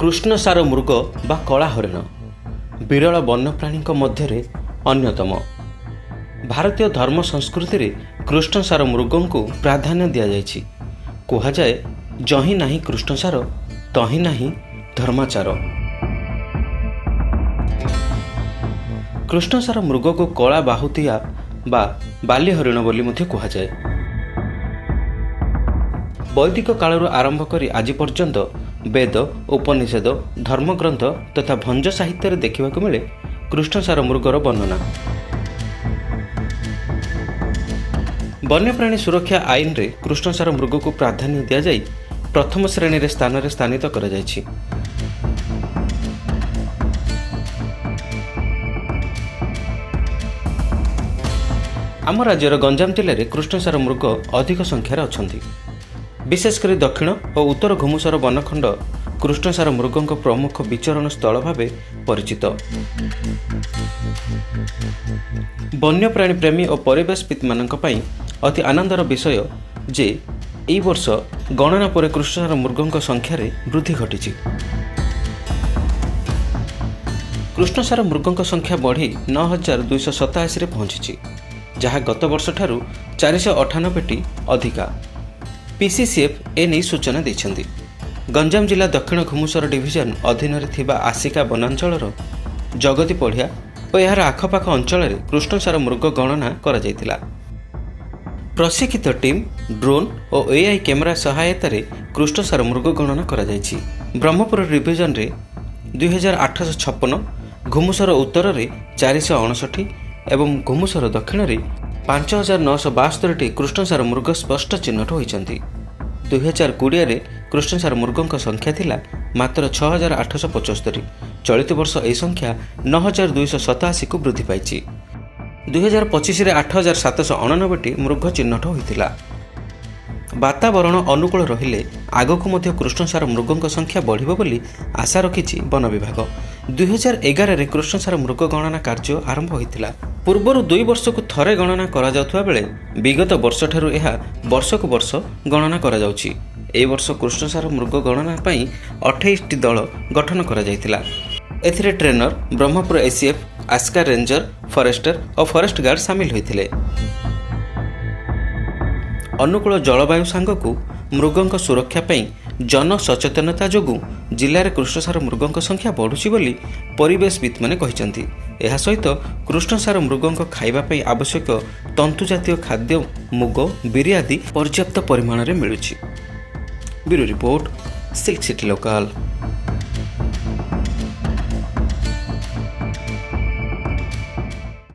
कृष्णसार मृग बा कला हरिण विरल वन्यप्राणी मध्य अन्यतम। भारतीय धर्म संस्कृति रे कृष्णसार मृग को प्राधान्य दि जाइछि। कहुए जही नाही कृष्णसार तही नाही धर्माचार। कृष्णसार मृग को कला बाहुतिया बा बाली हरिण बोली मध्य कहुए। वैदिक कालरू आरंभ करी आज पर्यंत वेद उपनिषद धर्मग्रंथ तथा भंज साहित्य देखा मिले कृष्णसार मृगर वर्णना। वन्यप्राणी सुरक्षा आईन रे कृष्णसार मृग को प्राधान्य दि जाई प्रथम श्रेणी रे स्थान रे स्थानित करा जायछि। आम राज्यर गंजाम जिले में कृष्णसार मृग अधिक संख्यार अछंती। विशेषकर दक्षिण और उत्तर घुमुसर वनखंड कृष्णसार मृगों प्रमुख विचरण स्थल भाव परिचित। वन्यप्राणी प्रेमी और परिवेशविद मानक पई अति आनंदर विषय जे एई वर्ष गणना पर कृष्णसार मृगों संख्यार वृद्धि घटी। कृष्णसार मृगों संख्या बढ़ी 9287 पहुंची, जहाँ गत वर्ष ठारू 498टी अधिका। पीसीसीएफ एने सूचना देछन्ती। गंजाम जिला दक्षिण घुमुसर डिविजन अधीन थिबा आसिका वनांचलर जगती पढ़िया और यार आखपाख अंचल में कृष्णसार मृग गणना करा जायतिला। प्रशिक्षित टीम ड्रोन और एआई कैमेरा सहायता रे कृष्णसार मृग गणना करा जायछि। ब्रह्मपुर डिविजन रे 2856, घुमुसर उत्तर रे 459 एवं घुमुसर दक्षिण रे 5972टी कृष्णसार मृग स्पष्ट चिन्हट होइछन्ति। 2020 रे कृष्णसार मृगों संख्या थिला मात्र 6875। चलित वर्ष यह संख्या 9287 को वृद्धि पाइछि। 2025 रे 8789टी मृग चिन्हट होइतिला। वातावरण अनुकूल रहिले आगकू मध्य कृष्णसार मृगों संख्या बढ़िबो बोली आशा रखिछि वन विभाग। 2011 रे कृष्णसार मृग गणना कार्य आरंभ होइतिला। पूर्वर 2 वर्ष को थरे गणना करा जाउथबा बेले विगत वर्ष ठारू एहा वर्ष को वर्ष गणना करा जाउछि। ए वर्ष कृष्णसार मृग गणना पई 28टी दल गठन करा जायतिला। एथिरे trainer, Brahmapur ACF, Aska ranger, forester और फॉरेस्ट गार्ड शामिल होइथिले। अनुकूल जलवायु सांगकू मृगों सुरक्षा पई जन सचेतनता जोगु जिले में कृष्णसार मृगों संख्या बढ़ुची बोली परिवेशविद माने कहिसंती। एहा सहित कृष्णसार मृगों खाइबा पई आवश्यक तंतु जातीय खाद्य मुग बिरी आदि पर्याप्त परिमाण में मिलुची। Bureau report, Silk City local.